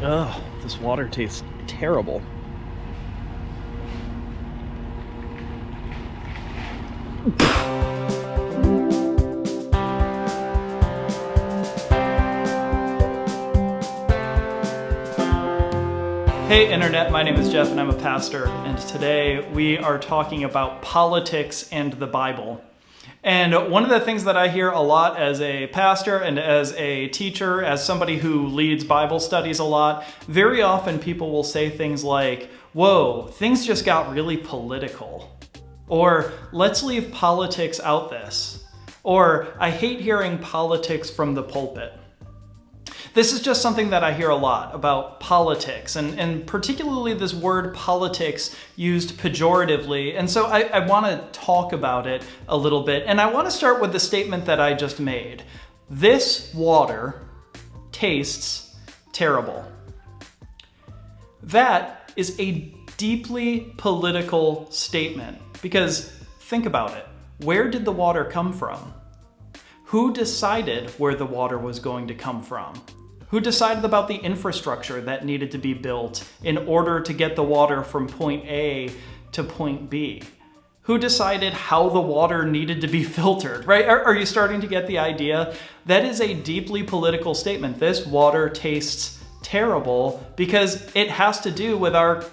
Ugh, this water tastes terrible. Hey Internet, my name is Jeff and I'm a pastor, and today we are talking about politics and the Bible. And one of the things that I hear a lot as a pastor and as a teacher, as somebody who leads Bible studies a lot, very often people will say things like, "Whoa, things just got really political." Or, "Let's leave politics out this." Or, "I hate hearing politics from the pulpit." This is just something that I hear a lot about politics, and particularly this word politics used pejoratively. And so I want to talk about it a little bit. And I want to start with the statement that I just made. This water tastes terrible. That is a deeply political statement, because think about it. Where did the water come from? Who decided where the water was going to come from? Who decided about the infrastructure that needed to be built in order to get the water from point A to point B? Who decided how the water needed to be filtered, right? Are you starting to get the idea? That is a deeply political statement. This water tastes terrible because it has to do with our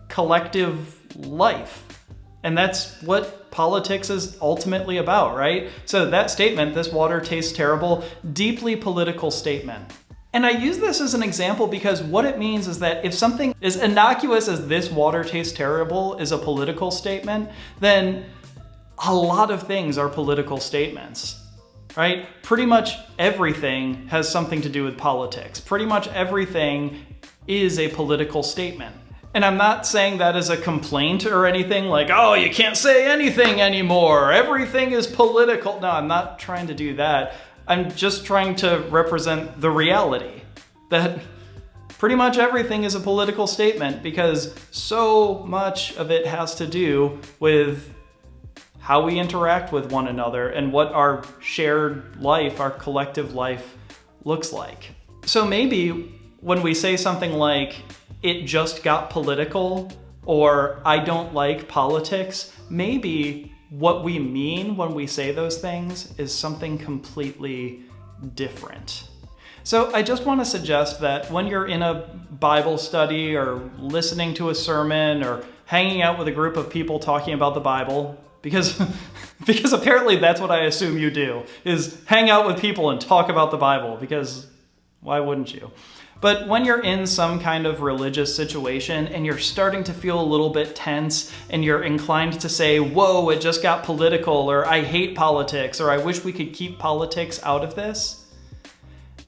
collective life. And that's what politics is ultimately about, right? So that statement, this water tastes terrible, deeply political statement. And I use this as an example because what it means is that if something as innocuous as this water tastes terrible is a political statement, then a lot of things are political statements, right? Pretty much everything has something to do with politics. Pretty much everything is a political statement. And I'm not saying that as a complaint or anything like, oh, you can't say anything anymore. Everything is political. No, I'm not trying to do that. I'm just trying to represent the reality that pretty much everything is a political statement because so much of it has to do with how we interact with one another and what our shared life, our collective life looks like. So maybe when we say something like, it just got political, or I don't like politics, maybe what we mean when we say those things is something completely different. So I just want to suggest that when you're in a Bible study or listening to a sermon or hanging out with a group of people talking about the Bible, because apparently that's what I assume you do, is hang out with people and talk about the Bible, because why wouldn't you? But when you're in some kind of religious situation and you're starting to feel a little bit tense and you're inclined to say, whoa, it just got political, or I hate politics, or I wish we could keep politics out of this,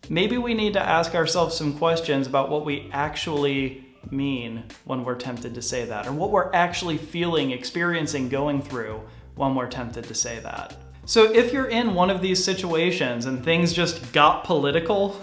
maybe we need to ask ourselves some questions about what we actually mean when we're tempted to say that, or what we're actually feeling, experiencing, going through when we're tempted to say that. So if you're in one of these situations and things just got political,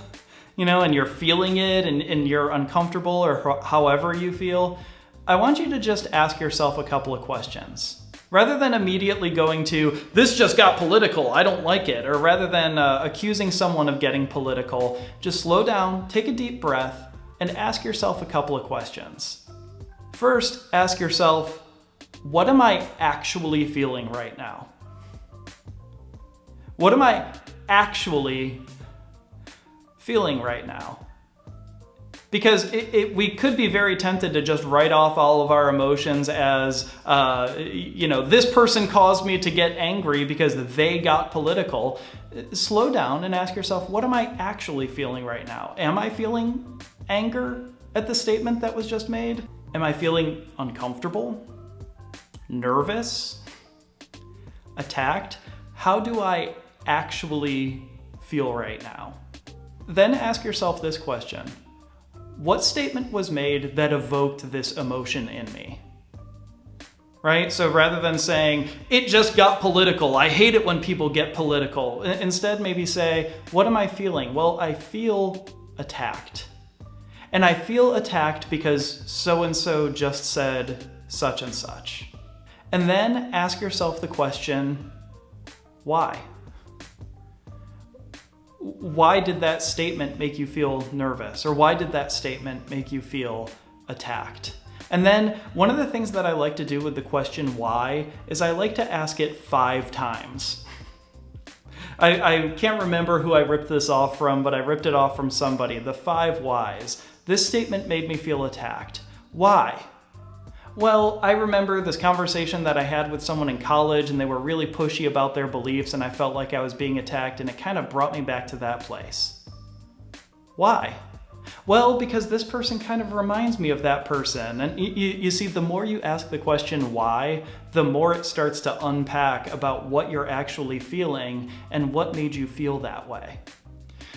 and you're feeling it and you're uncomfortable or however you feel, I want you to just ask yourself a couple of questions. Rather than immediately going to, this just got political, I don't like it, or rather than accusing someone of getting political, just slow down, take a deep breath, and ask yourself a couple of questions. First, ask yourself, what am I actually feeling right now? What am I actually feeling right now? Because we could be very tempted to just write off all of our emotions as, this person caused me to get angry because they got political. Slow down and ask yourself, what am I actually feeling right now? Am I feeling anger at the statement that was just made? Am I feeling uncomfortable? Nervous? Attacked? How do I actually feel right now? Then ask yourself this question. What statement was made that evoked this emotion in me? Right? So rather than saying, it just got political, I hate it when people get political, instead maybe say, what am I feeling? Well, I feel attacked. And I feel attacked because so-and-so just said such and such. And then ask yourself the question, why? Why did that statement make you feel nervous? Or why did that statement make you feel attacked? And then one of the things that I like to do with the question why is I like to ask it 5 times. I can't remember who I ripped this off from, but I ripped it off from somebody. The 5 whys. This statement made me feel attacked. Why? Well, I remember this conversation that I had with someone in college, and they were really pushy about their beliefs, and I felt like I was being attacked, and it kind of brought me back to that place. Why? Well, because this person kind of reminds me of that person. And you see, the more you ask the question why, the more it starts to unpack about what you're actually feeling and what made you feel that way.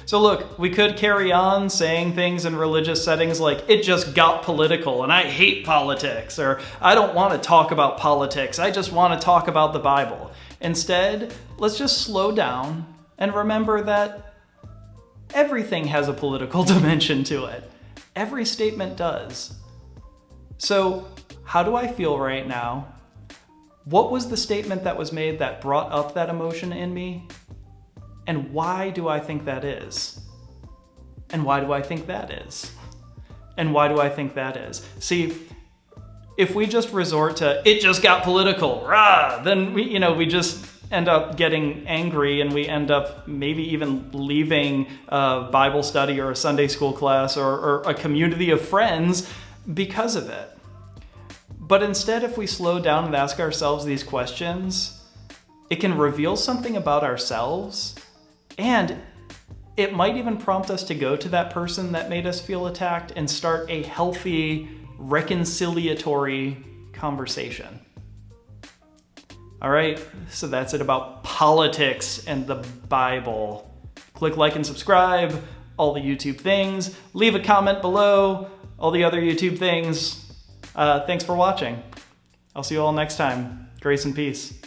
So look, we could carry on saying things in religious settings like, it just got political and I hate politics, or I don't want to talk about politics, I just want to talk about the Bible. Instead, let's just slow down and remember that everything has a political dimension to it. Every statement does. So, how do I feel right now? What was the statement that was made that brought up that emotion in me? And why do I think that is? And why do I think that is? And why do I think that is? See, if we just resort to, it just got political, rah, then we just end up getting angry, and we end up maybe even leaving a Bible study or a Sunday school class or a community of friends because of it. But instead, if we slow down and ask ourselves these questions, it can reveal something about ourselves, and it might even prompt us to go to that person that made us feel attacked and start a healthy, reconciliatory conversation. All right, so that's it about politics and the Bible. Click like and subscribe, all the YouTube things. Leave a comment below, all the other YouTube things. Thanks for watching. I'll see you all next time. Grace and peace.